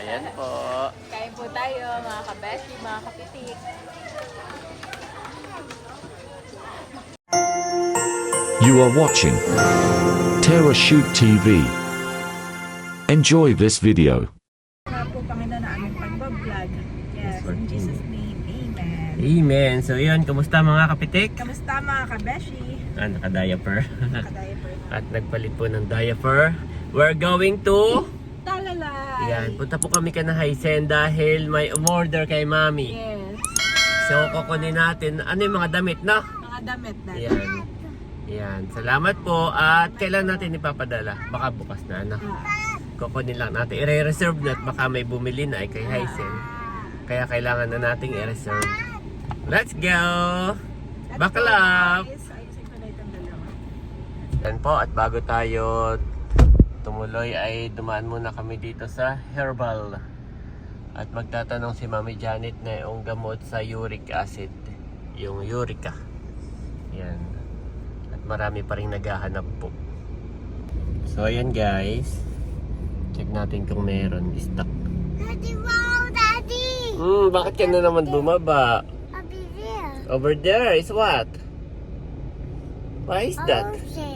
Ayan po. Kain po tayo, mga kabeshi, mga kapitik. You are watching Terra Shoot TV. Enjoy this video. Nga po, Panginoon, na aming pagbablog. Yes, in Jesus' name, amen. Amen. So yun, kumusta mga kapitik? Kamusta mga kabeshi? Naka-diaper. Nakadiaper na. At nagpalit po ng diaper. We're going to... Talalay! Yan, punta po kami ka na Hisense dahil may order kay Mami. Yes. So kukunin natin, ano yung mga damit na? Mga damit na. Yan. Yan, salamat po. At kailan natin ipapadala? Baka bukas na, ano? Kukunin lang natin. I-reserve na at baka may bumili na ay kay Hisense. Kaya kailangan na nating i-reserve. Let's go! Bakalap! Ayusin ko na itong dalawa. Yan po, at bago tayo tumuloy ay dumaan muna kami dito sa Herbal. At magtatanong si Mami Janet na yung gamot sa uric acid. Yung Urica. Yan. At marami pa rin naghahanap po. So ayan guys. Check natin kung meron stock. Daddy, wow, Daddy! Bakit ka na naman bumaba? Over there. Over there is what? What is that? Ocean.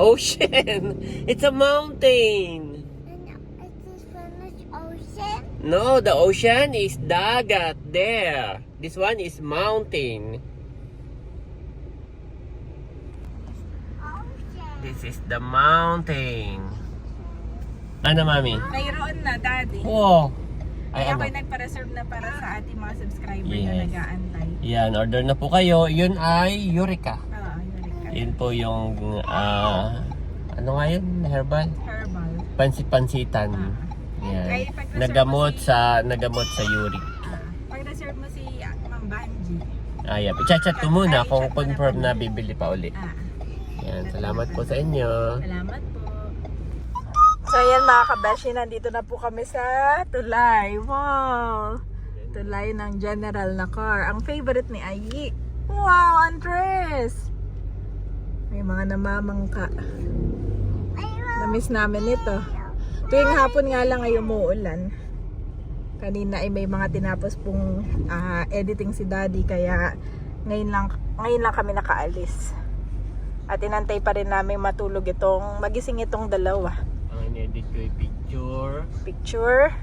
Ocean! It's a mountain! And is this Spanish ocean? No, the ocean is dagat there. This one is mountain. Ocean. This is the mountain. Ano, Mami? Mayroon na, Daddy. Wow! Ay, Kaya ano? ako'y nagpa-reserve na para sa ating mga subscriber na Yes. nag-aantay. Yan, order na po kayo. Yun ay Urica. Eureka. Yun po yung, ano nga yun? Herbal? Herbal. Pansit-pansitan. Yan. Kaya pag-reserve Nagamot mo si- nagamot sa uric. Pag-reserve mo si Ma'am Banji. Ayap. I-chat ko muna kung I-chat mo na confirm po. na bibili pa uli. Yan, salamat po sa inyo. Salamat po. So ayan mga kabeshi, nandito na po kami sa Tulay. Wow! Tulay ng General na car. Ang favorite ni Ayi. Wow, Andres! May mga namamangka. Namiss namin ito. Tuwing hapon nga lang ay umuulan. Kanina ay may mga tinapos pong editing si Daddy, kaya ngayon lang kami nakaalis. At inantay pa rin namin matulog magising itong dalawa. Ang in-edit ko yung Picture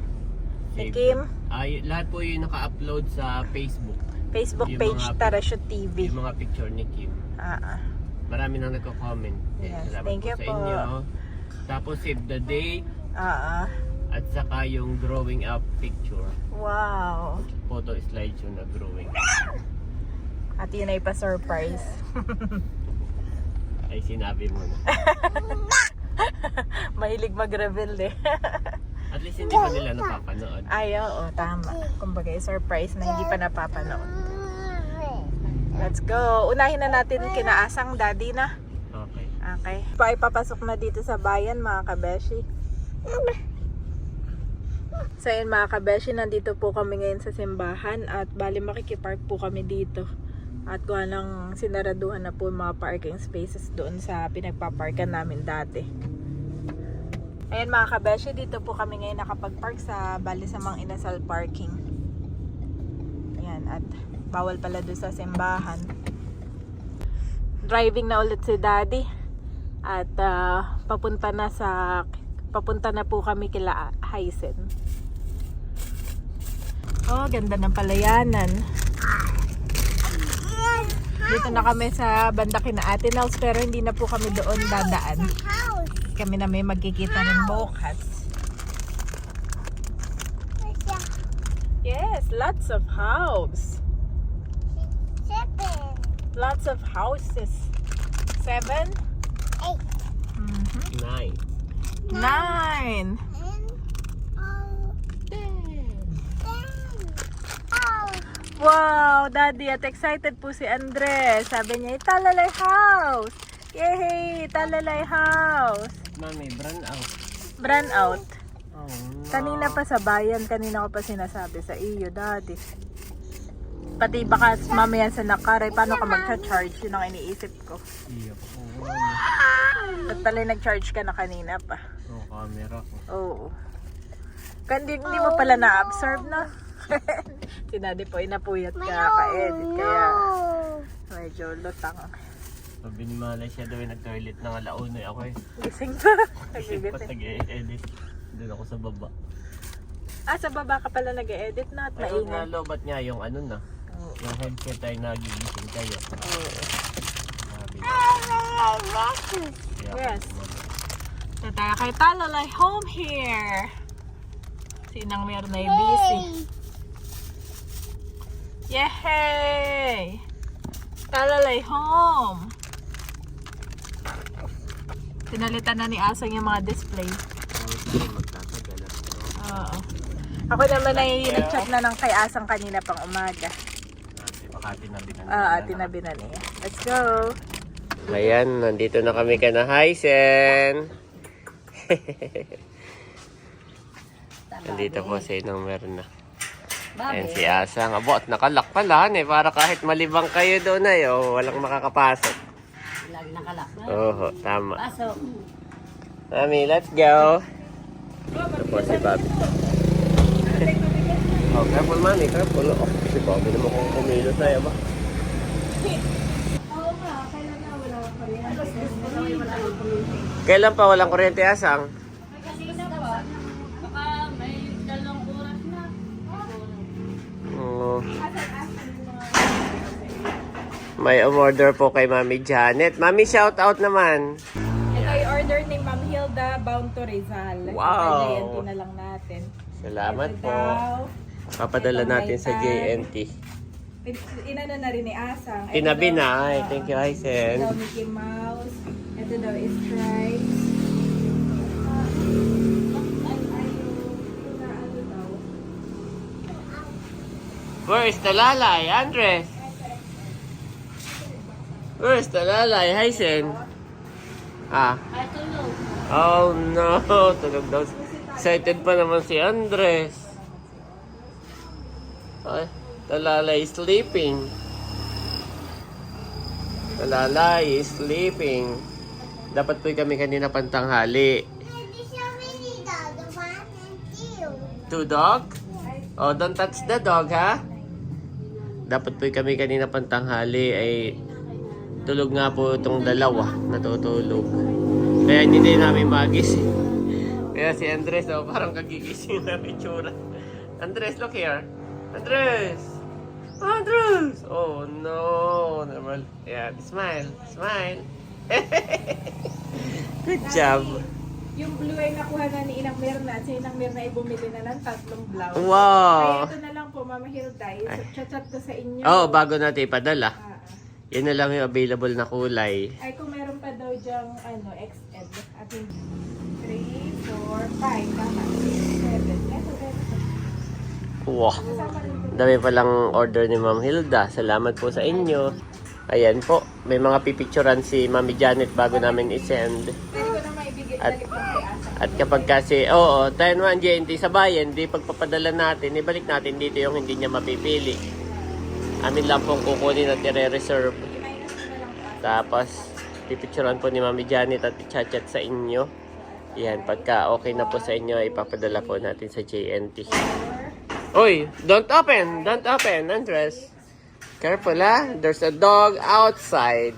ni Save. Kim, Ay, lahat po yung naka-upload sa Facebook. Facebook Yung page mga Terra Shoot TV. Yung mga picture ni Kim. Marami nang nagko-comment. Yes, Salamat thank po you sa po. inyo. Tapos save the date at saka yung drawing up picture. Wow. Photo slideshow na drawing. At yun ay pa-surprise. Ay sinabi mo na. Mahilig mag-reveal eh. At least hindi pa nila napapanood. Ay, oo, tama. Kumbaga, surprise na hindi pa napapanood. Let's go. Unahin na natin kinaasang Daddy na. Okay. Okay. Papasok na dito sa bayan mga kabeshi. So yun mga kabeshi, nandito po kami ngayon sa simbahan at bali makikipark po kami dito. At kung anong sinaraduhan na po yung mga parking spaces doon sa pinagpaparkan namin dati. Ayan mga kabeshi, dito po kami ngayon nakapag-park sa bali sa Mang Inasal parking. Ayan, at bawal pala doon sa simbahan. Driving na ulit si Daddy. At papunta na po kami kila Hisense. Oh, ganda ng palayanan. Dito na kami sa banda kina Ate Nels, pero hindi na po kami doon dadaan. House. Kami na may magkikita ng bukas. Yes, lots of house. 7, Lots of houses. 7? 8, 9. 9. and 10. Wow, Daddy, at excited po si Andres. Sabi niya, Talalay House! Yay! Talalay House! Mami, brand out. Brand out. Oh, Kanina pa sa bayan, kanina ko pa sinasabi sa iyo, Daddy. Pati baka mamaya sa nakaray, paano ka mag-charge? Yun ang iniisip ko. Iya po. Ba't pala nag-charge ka na kanina pa? Oh, camera ko. Oo. Hindi mo pala na-absorb, no? Si Daddy po inapuyat ka ka-edit. Kaya medyo lutang. Sabi ni Malay siya daw nag-toilet ng alauna. Ako Gising pa. Kasi pa Nagbibiti. nag-edit. Doon ako sa baba. Sa baba ka pala nag-edit na at Ayun maingay. nga, lobat niya yung ano na. Oo. Yung headset ay nagigising kayo. Oo. Sabi niya. Kaya Yes. ako sumabay. So tayo kay Talalay home here. Sinang meron na busy. Yay! Talalay home. Pinalitan na ni Asang yung mga display. Hindi magtatagal. Oo. Ako naman ay nag-chat na ng kay Asang kanina pang umaga. Baka tinabi na Tinabi na niya. Let's go! Ayan, nandito na kami ka na Hysen. Nandito po si Inang meron na. Ayan si Asang. Abo, at nakalak pala. Para kahit malibang kayo doon ay, walang makakapasok. Lagi nakalak. Oo, tama. Pasok. Mami, let's go. Ito po si Bobby. Oh, careful mami, careful. Oh, si Bobby naman kung kumilos na ba? Oo nga, kailan na wala pa rin. Kailan pa walang kuryente, Asang? Baka may 2 oras na. Oo. May umorder po kay Mami Janet. Mami, shout out naman. Ito ay order ni Ma'am Hilda bound to Rizal. Wow. Sa JNT na lang natin. Salamat Ito po. daw. Papadala Itong natin sa Maytag. JNT. Inano na rin ni Asang. Ito Tinabi daw, na. Ay, thank you, Ito Hysen. daw Mickey Mouse. Ito daw is stripes. Where is the lalay, Andres? Where is the lalay, Hysen? Ah. Ay, tulog. Oh no, tulog daw. Excited pa naman si Andres. Ay, the lalay is sleeping. The lalay is sleeping. Dapat po kami kanina pantanghali. Two dog? Oh, don't touch the dog, ha? Dapat po kami kanina pantanghali ay tulog nga po itong dalawa, natutulog. Kaya hindi din namin magising. Kaya si Andres, parang kagigising na pitsura. Andres, look here. Andres! Andres! Oh no! Normal. Yeah, smile. Smile. Good job. Yung blue ay nakuha na ni Inang Mirna. Si Inang Mirna ay bumili na ng 3 blouse. Wow! Kaya ito na lang po, Mama Hilda. Chat-chat ko sa inyo. Oh, bago natin ipadala. Ah, Yan na lang yung available na kulay. Ay, kung meron pa daw dyang XL. At 3, 4, 5. Tama. 6, 7. Ito. Wow! Dami palang order ni Ma'am Hilda. Salamat po sa inyo. Ayan po, may mga pipicturan si Mami Janet bago namin isend. Pwede ko na maibigay. At- Balik ko kay Asa. At kapag kasi, tayo naman JNT sa bayan, di pagpapadala natin, ibalik natin dito yung hindi niya mapipili. Amin lang pong kukunin at i-reserve. I-minus ko na lang po. Tapos, pipicturan po ni Mami Janet at i-chat sa inyo. Yan, pagka okay na po sa inyo, ipapadala po natin sa JNT. Uy, don't open, Andres. Careful ha, there's a dog outside.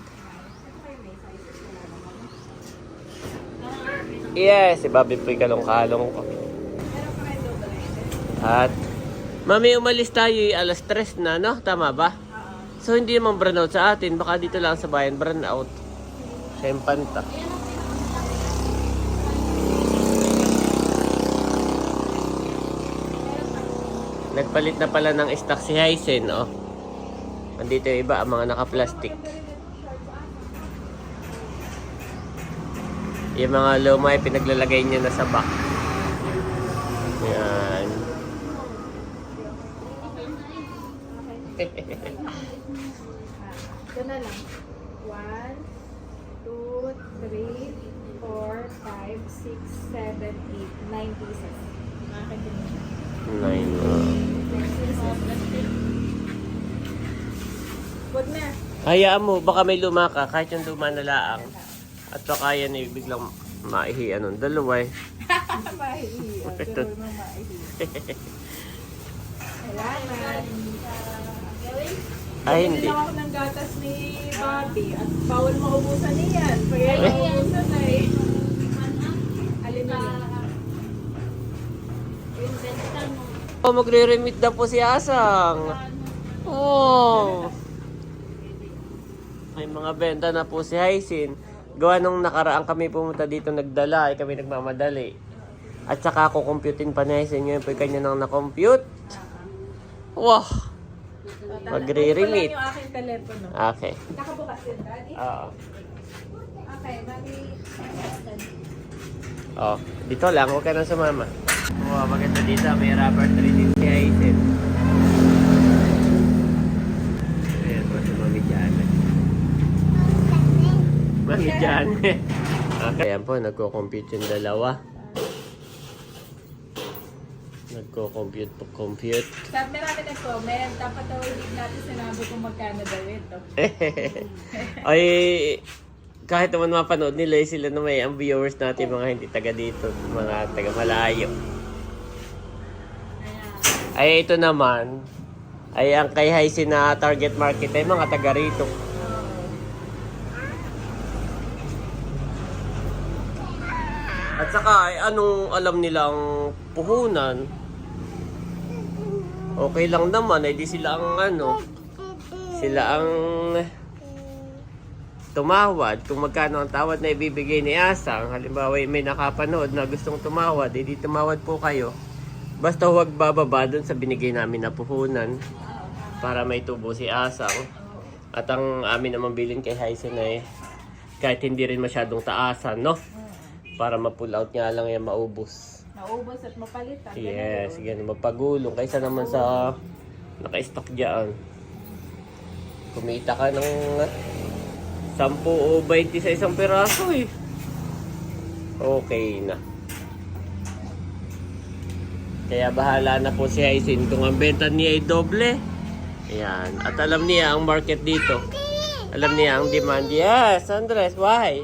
Yes, si Bobby po'y kalong-kalong ko. At, Mami, umalis tayo alas 3 na, no? Tama ba? So, hindi naman burnout sa atin. Baka dito lang sa bayan, burnout. Sa Impanta. Nagpalit na pala ng stock si Hysen, oh. Andito yung iba, ang mga naka-plastic. Yung mga lumay, pinaglalagay niya na sa back. Yan. Ito na lang. 1, 2, 3, 4, 5, 6, 7, 8, 9 pieces. Akin din siya. 9. Huwag na. Hayaan mo, baka may luma ka, kahit yung luma na laang. At baka yan biglang maihi, dalawa eh. Mahihiya. Pero naman mahihiya. Salamat. Ay, hindi. Bumili lang ako ng gatas ni Bobby at bawal maubusan niyan. Kaya maubusan na eh. Alin na yun? Oh, magre-remit na po si Asang. Oh. May mga benta na po si Hyacin. Gawa nung nakaraan kami pumunta dito nagdala, ay kami nagmamadali. At saka ako computein pa ni Hyacin. Ngayon po kanya nang na-compute. Wow. Magre-remit. Yung aking telepono. Okay. Nakabukas yun, Daddy? Oo. Okay, Daddy. Oh, dito lang, huwag ka nang sumama. Wow, maganda dito. May rubber tree din si Hyacin. Ayan po si Mami Janet. Mami Janet. Okay. Ayan po, nagko-compute yung dalawa. Nagko-compute po, compute. Sabi marami nag-comment, dapat daw hindi natin sinabi kung magkano daw ito. Ay, kahit naman mapanood nila, sila na may ang viewers natin, mga hindi taga dito, mga taga malayo. Ay, ito naman, ay ang kay Hyacin na target market ay mga taga rito. At saka, ay anong alam nilang puhunan? Okay lang naman, ay di sila ang sila ang tumawad. Kung magkano ang tawad na ibibigay ni Asang, halimbawa may nakapanood na gustong tumawad, di tumawad po kayo. Basta huwag bababa dun sa binigay namin na puhunan para may tubo si Asang. At ang amin naman bilin kay Hyacin ay kahit hindi rin masyadong taasan, no? Para ma-pull out nga lang yan, maubos. Naubos at mapalitan. Yes, ganun, mapagulong. Kaysa naman sa naka-stock dyan. Kumita ka ng 10 o 20 sa isang piraso eh. Okay na. Kaya bahala na po si Hyacin kung ang benta niya ay doble. Ayan. At alam niya ang market dito. Alam niya ang demand. Yes, Andres, why?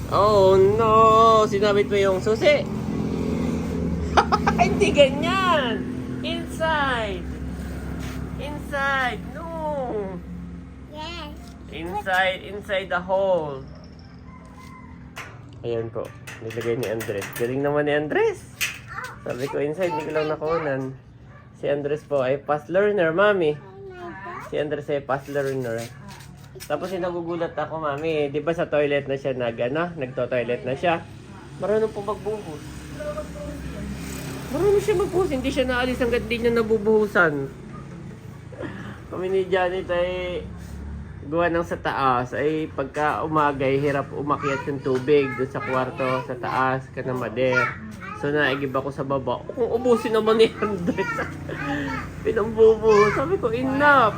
Oh no! Sinabit mo yung susi. Hindi ganyan. Inside. Inside. No. Yes. Inside the hole. Ayan po. Nilagay ni Andres. Galing naman ni Andres. Sabi ko inside, hindi ko lang nakunan. Si Andres po ay fast learner, mami. Si Andres ay fast learner. Tapos nagugulat ako, mami. Di ba sa toilet na siya nagto-toilet na siya. Marunong po magbuhos. Marunong siya magbuhos. Hindi siya naalis hanggat di niya nabubuhusan. Kami ni Janet ay gawa ng sa taas. Ay pagka umaga ay hirap umakyat yung tubig doon sa kwarto, sa taas, ka na mader. So naigib ako sa baba. Kung ubusin naman ni Andres. Pinambubuhos. Sabi ko, enough.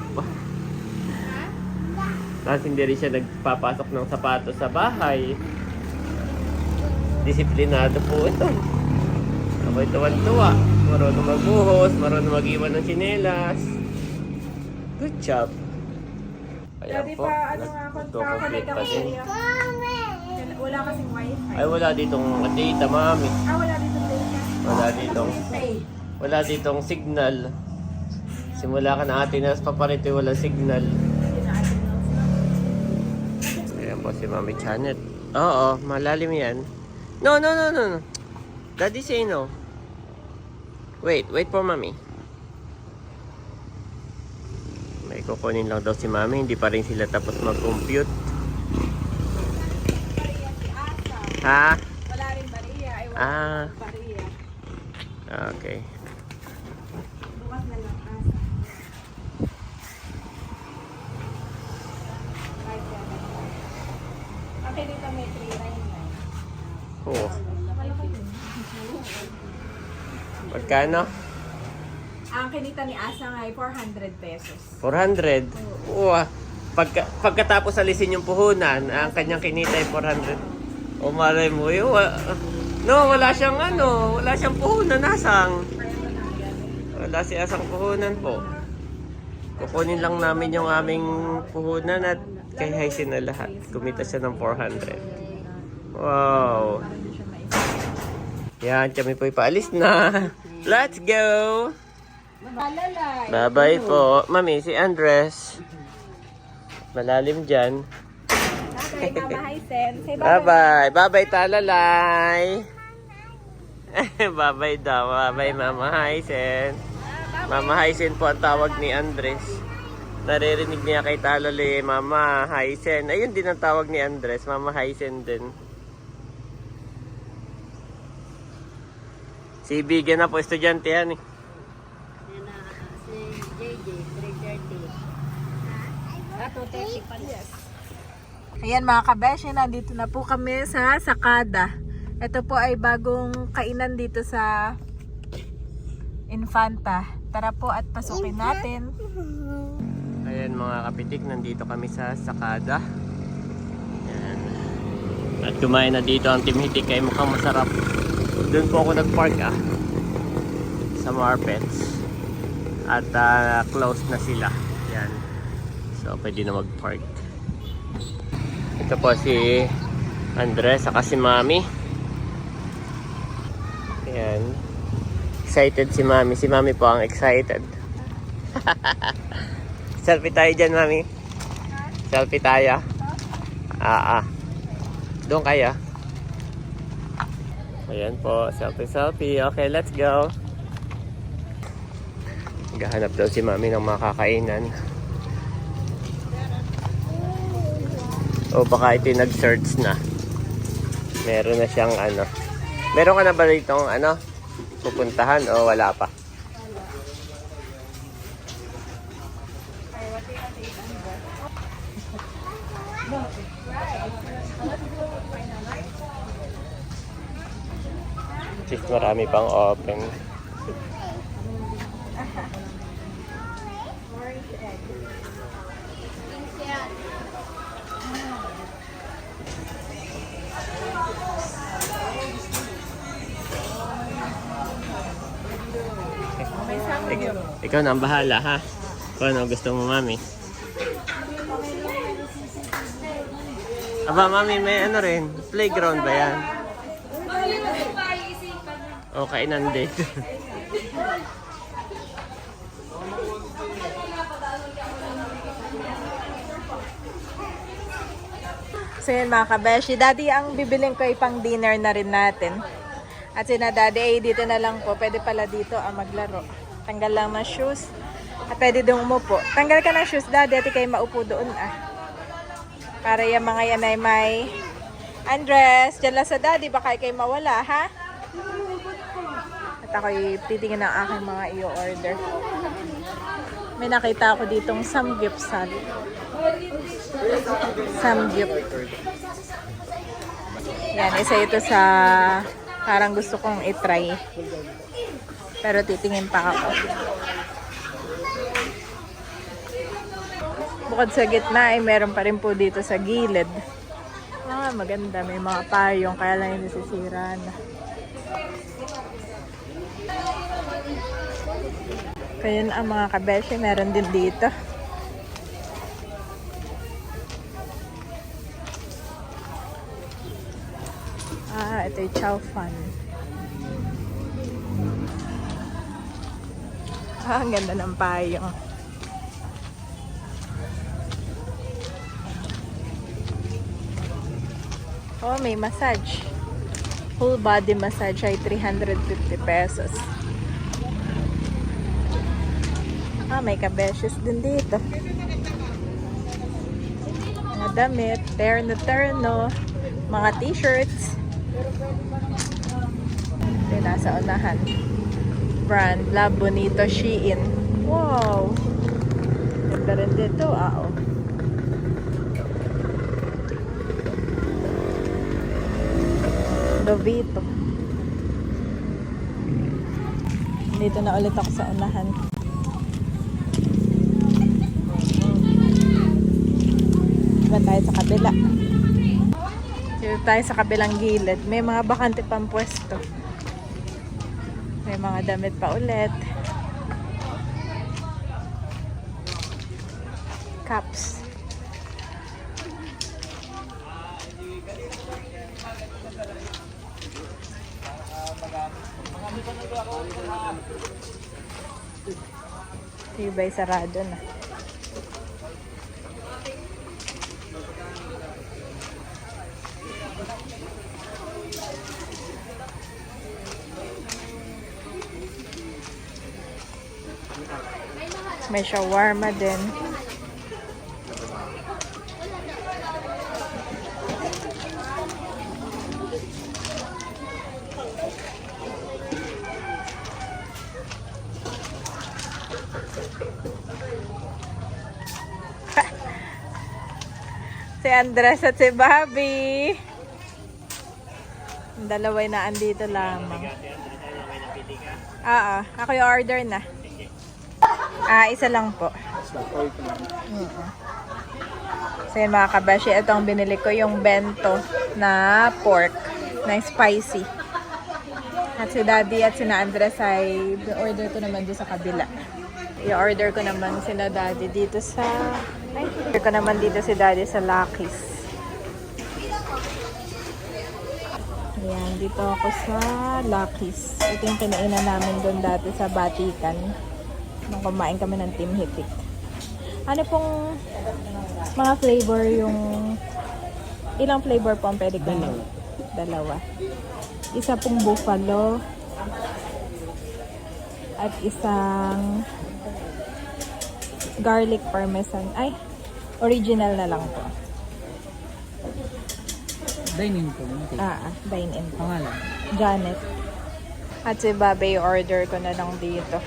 Tapos hindi rin siya nagpapasok ng sapatos sa bahay. Disiplinado po ito. Ako'y tuwan-tuwa. Marunong magbuhos, marunong mag-iwan ng tsinelas. Good job. Ayan Daddy po. pa, ano nga ako, Nagko-complete pa din. Wala kasing wifi. Ay, wala ditong data, mami. Wala dito data. Wala ditong signal. Simula ka na atin na paparito, wala signal. Ayan po si Mami Janet. Oo, malalim yan. No. Daddy say no. Wait for Mami. May kukunin lang daw si Mami. Hindi pa rin sila tapos mag-compute. Ha? Wala rin bariya. Ay, wala Ah. bariya. Okay. Bukas na lang asa. Okay, dito may 399. Oh. Malaki din. Magkano? Ang kinita ni Asang ay 400 pesos. 400. Wow. Pagkatapos alisin yung puhunan, ang kanyang kinita ay 400. O malay mo yun. Wala siyang wala siyang puhunan, Asang. Wala si Asang puhunan po. Kukunin lang namin yung aming puhunan at kay Hyacin na lahat. Kumita siya ng 400. Wow. Para hindi siya maisip. Yan, kami po'y paalis na. Let's go! Malalay. Bye-bye po. Mami, si Andres. Malalim dyan. Okay, Mama Hysen. Say Bye-bye. Bye-bye, talalay. Bye-bye daw. Bye-bye, Mama Hysen. Mama Hysen po ang tawag ni Andres. Naririnig niya kay talalay, Mama Hysen. Ayun din ang tawag ni Andres. Mama Hysen din. Si Bigyan na po, estudyante yan eh. Yan na, si JJ, 3:30. 2:30 pa niya. Ayan mga kabeshi, nandito na po kami sa Sakada. Ito po ay bagong kainan dito sa Infanta. Tara po at pasukin natin. Ayan mga kapitik, nandito kami sa Sakada. Ayan. At kumain na dito ang Team Hitik kay mukhang masarap. Doon po ako nag-park sa Marpets. At close na sila. Yan. So pwede na mag-park. Ito po si Andres saka si Mami. Ayan. Excited si Mami. Si Mami po ang excited. Selfie tayo dyan, Mami. Selfie tayo. Doon kaya. Ayan po, selfie. Okay, let's go. Naghahanap daw si Mami ng mga kakainan. O baka ito yung nag-search na. Meron na siyang ano. Meron ka na ba ditong ano? Pupuntahan o wala pa? Just marami pang open. Ikaw na ang bahala ha. Kung ano gusto mo, Mami. Aba, Mami, may ano rin. Playground ba yan? O, kainan din. So yun mga kabeshi, Daddy ang bibiling ko ay pang dinner na rin natin. At sina Daddy ay dito na lang po. Pwede pala dito maglaro. Tanggal lang ng shoes. At pwede doon umupo. Tanggal ka ng shoes, Daddy, at kayo maupo doon Para yung mga yan ay may Andres, dyan lang sa Daddy, baka kayo mawala, ha? At ako'y titingin ng aking mga i-order. May nakita ako ditong samgyupsal. Samgyup. Yan, isa ito sa parang gusto kong itry. Pero titingin pa ako. Bukod sa gitna ay meron pa rin po dito sa gilid. Maganda. May mga payong kaya lang yung nasisira na. Kaya ang mga kabeshi meron din dito. Ito yung chow fan. Ang ganda ng payong. Oh, may massage. Full body massage ay 350 pesos. May kabeshes din dito. Mga damit, terno, mga t-shirts. Ito nasa unahan. Brand, La Bonito, Shein. Wow! Ganda rin dito, Lovito. Dito na ulit ako sa unahan. Diba tayo sa kabila? Dito tayo sa kabilang gilid. May mga bakante pang pwesto. May mga damit pa ulit. Cups. Tibay sarado na. May shawarma din. Si Andres at si Bobby. Ang dalaway na andito lamang. Oo, ako yung order na. Isa lang po. So yun mga kabashi, ito ang binili ko, yung bento na pork na spicy. At si Daddy at si Andres ay order ko naman doon sa kabila. I-order ko naman si Daddy dito sa... order ko naman dito si Daddy sa Lucky's. Ayan, dito ako sa Lucky's. Ito yung kinainan namin doon dati sa Batikan. Nung kumain kami ng Team Hitik. Ano pong mga flavor yung... Ilang flavor po ang pwede ko? Dalawa. Isa pong buffalo. At isang garlic parmesan. Ay, original na lang po. Dine-in po. Dine-in po. Pangalan? Janet. At si Babe, order ko na lang dito.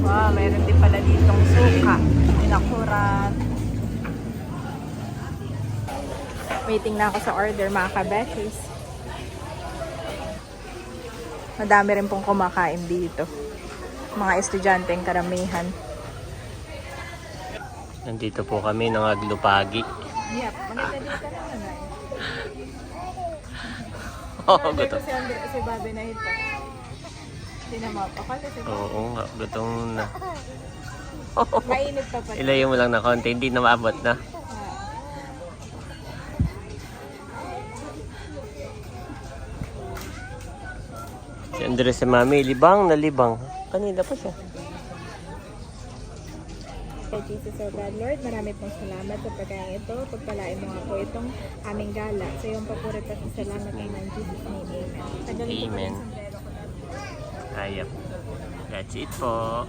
Wow, mayroon din pala ditong suka. Pinakuran. Waiting na ako sa order, mga kabeshis. Madami rin pong kumakain dito. Mga estudyante ang karamihan. Nandito po kami ng Aglupagi. Yep, maganda dito naman. Oo, gutom. Si Babe na ito. Hindi na mapakal. Oo nga, gutom na. Mainit pa pala. Ilayo mo lang na konti, hindi na maabot na. Si Andres si Mami, libang na libang. Kanina pa siya. Kay Jesus our God, Lord, marami pong salamat sa pagkain ito. Pagpalain mo nga po itong aming gala. Sa iyong papurit at salamat naman, Jesus name, amen. Tagalin ko po Amen. yung sombrero ko na. Ayap. That's it po.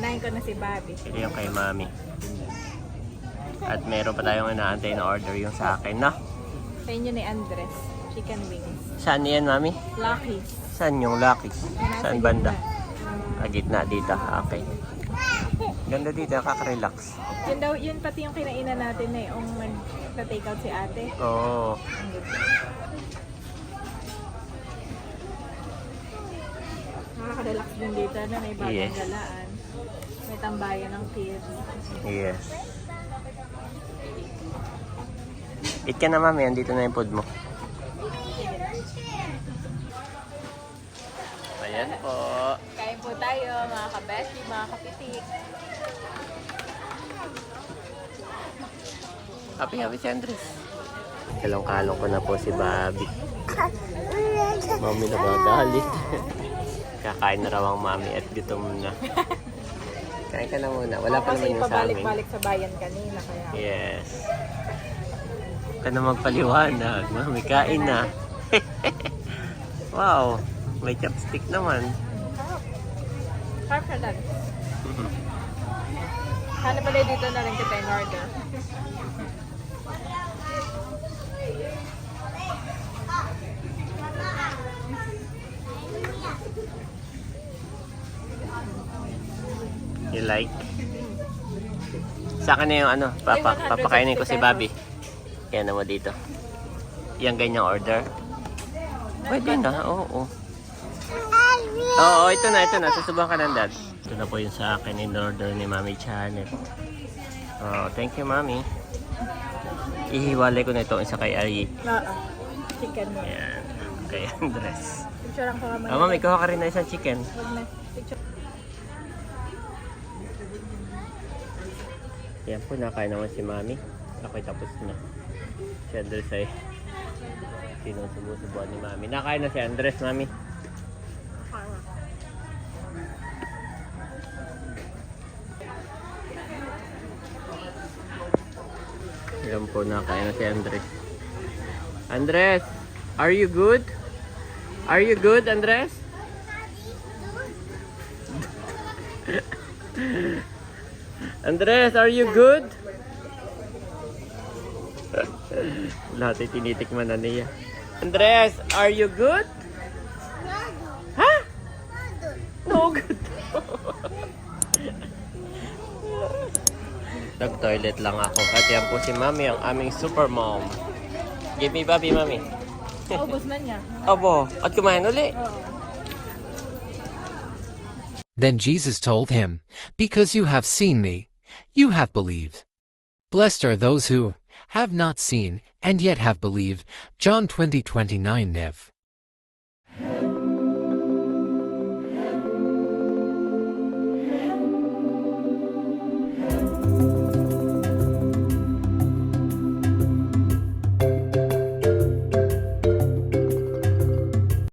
Nahin ko na si Bobby. Ito yung kay Mami. At meron pa tayong inaantay na order yung sa akin, no? Sa inyo ni Andres, chicken wings. Saan yan, Mami? Lucky. Saan yung Lucky's? Saan banda? Gitna dito. Okay. Ganda dito, nakaka-relax. Yun daw, yun pati yung kinainan natin na yung nag-take out si ate. Oo. Ang ganda. Nakaka-relax din dito na may bagong Yes. galaan. May tambayan ng kids. Yes. Eat ka na, Mami. Andito na yung food mo. Ayan po. Kain po tayo, mga kabeshi, mga kapitik. Happy si Andres. Kalong-kalong ko na po si Bobby. Mami na magalit. Kakain na raw ang Mami at gutom na. Kain ka na muna. Wala pa naman yung sa amin. Kasi pabalik-balik sa bayan kanina kaya. Yes. Huwag ka na magpaliwanag. Mami, kain na. Wow. May chopstick naman. Sarap na lang. Sana pala dito na rin kita in order. You like? Sa akin na yung ano, papakainin ko si Bobby. Yan naman dito. Yung ganyang order. Pwede na, oo. Oo, ito na. Susubukan ka ng dad. Ito na po yung sa akin in order ni Mami Janet. Oh, thank you, Mami. Ihiwalay ko na ito isa kay Ari. Oo. Chicken mo. Ayan. Kay Andres. Picture lang sa kamay. Mami, kuha ka rin na isang chicken. Huwag na. Picture. Yan po, nakain naman si Mami. Ako'y tapos na. Si Andres ay Sinusubo-subuan ni Mami. Nakain na si Andres, Mami. Yan po, nakain na si Andres. Andres, are you good? Are you good, Andres? Andres, are you good? Lahat ay tinitikman na niya. Andres, are you good? Ha? No good. Nag-toilet lang ako. At yan po si Mami, ang aming super mom. Give me Bobby, Mami. Ubus na niya. Obo, at kumain uli. Then Jesus told him, "Because you have seen me, you have believed. Blessed are those who have not seen, and yet have believed." John 20:29 Nev.